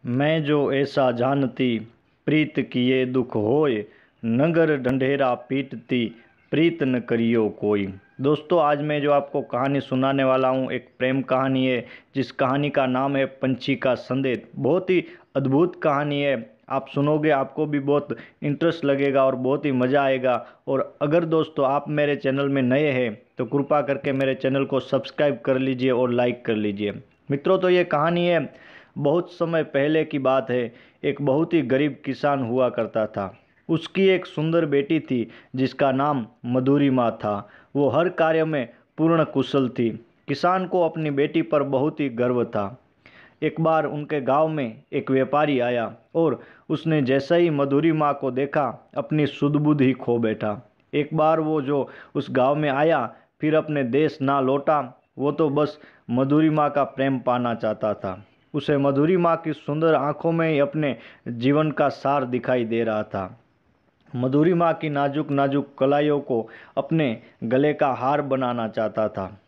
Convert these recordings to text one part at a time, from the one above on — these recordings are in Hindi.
मैं जो ऐसा जानती, प्रीत किए दुख होए, नगर ढंढेरा पीटती, प्रीत न करियो कोई। दोस्तों, आज मैं जो आपको कहानी सुनाने वाला हूँ एक प्रेम कहानी है, जिस कहानी का नाम है पंछी का संदेश। बहुत ही अद्भुत कहानी है। आप सुनोगे आपको भी बहुत इंटरेस्ट लगेगा और बहुत ही मज़ा आएगा। और अगर दोस्तों आप मेरे चैनल में नए हैं तो कृपा करके मेरे चैनल को सब्सक्राइब कर लीजिए और लाइक कर लीजिए। मित्रों, तो ये कहानी है, बहुत समय पहले की बात है। एक बहुत ही गरीब किसान हुआ करता था। उसकी एक सुंदर बेटी थी जिसका नाम मधुरिमा था। वो हर कार्य में पूर्ण कुशल थी। किसान को अपनी बेटी पर बहुत ही गर्व था। एक बार उनके गांव में एक व्यापारी आया और उसने जैसे ही मधुरिमा को देखा अपनी सुध-बुध ही खो बैठा। एक बार वो जो उस गांव में आया फिर अपने देश ना लौटा। वो तो बस मधुरिमा का प्रेम पाना चाहता था। उसे मधुरिमा की सुंदर आंखों में ही अपने जीवन का सार दिखाई दे रहा था। मधुरिमा की नाजुक नाजुक कलाइयों को अपने गले का हार बनाना चाहता था।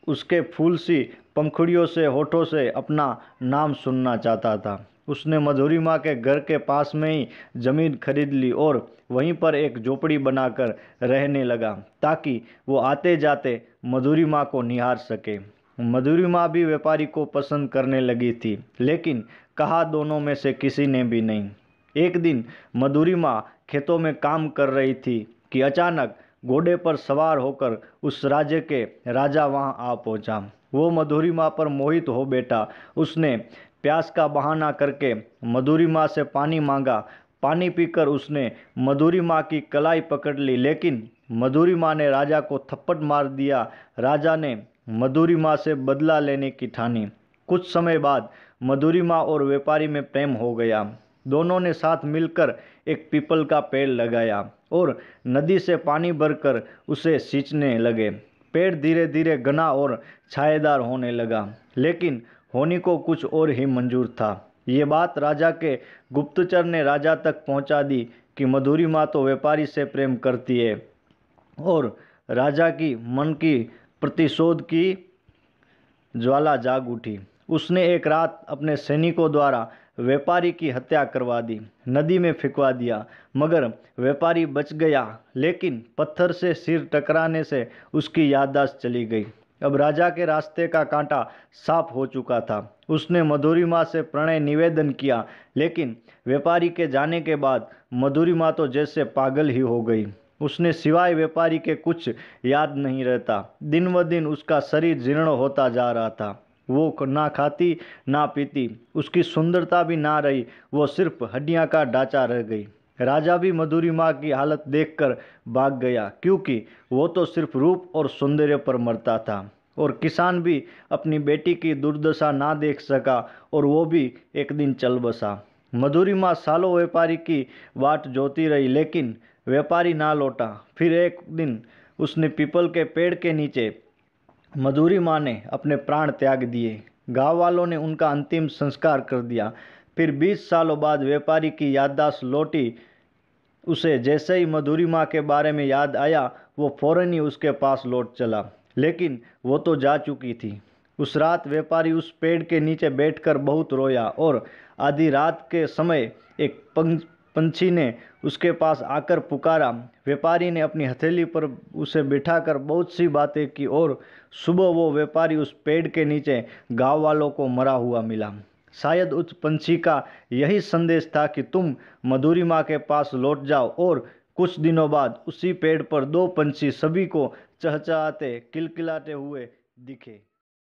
उसके फूल सी पंखुड़ियों से होठों से अपना नाम सुनना चाहता था। उसने मधुरिमा के घर के पास में ही जमीन खरीद ली और वहीं पर एक झोपड़ी बनाकर रहने लगा ताकि वो आते जाते मधुरिमा को निहार सके। मधुरिमा भी व्यापारी को पसंद करने लगी थी, लेकिन कहा दोनों में से किसी ने भी नहीं। एक दिन मधुरिमा खेतों में काम कर रही थी कि अचानक घोड़े पर सवार होकर उस राज्य के राजा वहां आ पहुंचा। वो मधुरिमा पर मोहित हो बैठा। उसने प्यास का बहाना करके मधुरिमा से पानी मांगा। पानी पीकर उसने मधुरिमा की कलाई पकड़ ली, लेकिन मधुरिमा ने राजा को थप्पड़ मार दिया। राजा ने मधुरिमा से बदला लेने की ठानी। कुछ समय बाद मधुरिमा और व्यापारी में प्रेम हो गया। दोनों ने साथ मिलकर एक पीपल का पेड़ लगाया और नदी से पानी भरकर उसे सींचने लगे। पेड़ धीरे धीरे घना और छायेदार होने लगा, लेकिन होनी को कुछ और ही मंजूर था। ये बात राजा के गुप्तचर ने राजा तक पहुंचा दी कि मधुरिमा तो व्यापारी से प्रेम करती है। और राजा की मन की प्रतिशोध की ज्वाला जाग उठी। उसने एक रात अपने सैनिकों द्वारा व्यापारी की हत्या करवा दी, नदी में फेंकवा दिया। मगर व्यापारी बच गया, लेकिन पत्थर से सिर टकराने से उसकी याददाश्त चली गई। अब राजा के रास्ते का कांटा साफ हो चुका था। उसने मधुरिमा से प्रणय निवेदन किया, लेकिन व्यापारी के जाने के बाद मधुरिमा तो जैसे पागल ही हो गई। उसने सिवाय व्यापारी के कुछ याद नहीं रहता। दिन ब दिन उसका शरीर जीर्ण होता जा रहा था। वो ना खाती ना पीती, उसकी सुंदरता भी ना रही। वो सिर्फ हड्डियां का ढांचा रह गई। राजा भी मधुरिमा की हालत देखकर भाग गया, क्योंकि वो तो सिर्फ रूप और सौंदर्य पर मरता था। और किसान भी अपनी बेटी की दुर्दशा ना देख सका और वो भी एक दिन चल बसा। मधुरिमा सालों व्यापारी की वाट जोती रही, लेकिन व्यापारी ना लौटा। फिर एक दिन उसने पीपल के पेड़ के नीचे मधुरिमा ने अपने प्राण त्याग दिए। गांव वालों ने उनका अंतिम संस्कार कर दिया। फिर 20 सालों बाद व्यापारी की याददाश्त लौटी। उसे जैसे ही मधुरिमा के बारे में याद आया, वो फौरन ही उसके पास लौट चला, लेकिन वो तो जा चुकी थी। उस रात व्यापारी उस पेड़ के नीचे बैठकर बहुत रोया और आधी रात के समय एक पंछी ने उसके पास आकर पुकारा। व्यापारी ने अपनी हथेली पर उसे बिठाकर बहुत सी बातें की और सुबह वो व्यापारी उस पेड़ के नीचे गांव वालों को मरा हुआ मिला। शायद उस पंछी का यही संदेश था कि तुम मधुरिमा के पास लौट जाओ। और कुछ दिनों बाद उसी पेड़ पर दो पंछी सभी को चहचहाते किलकिलाते हुए दिखे।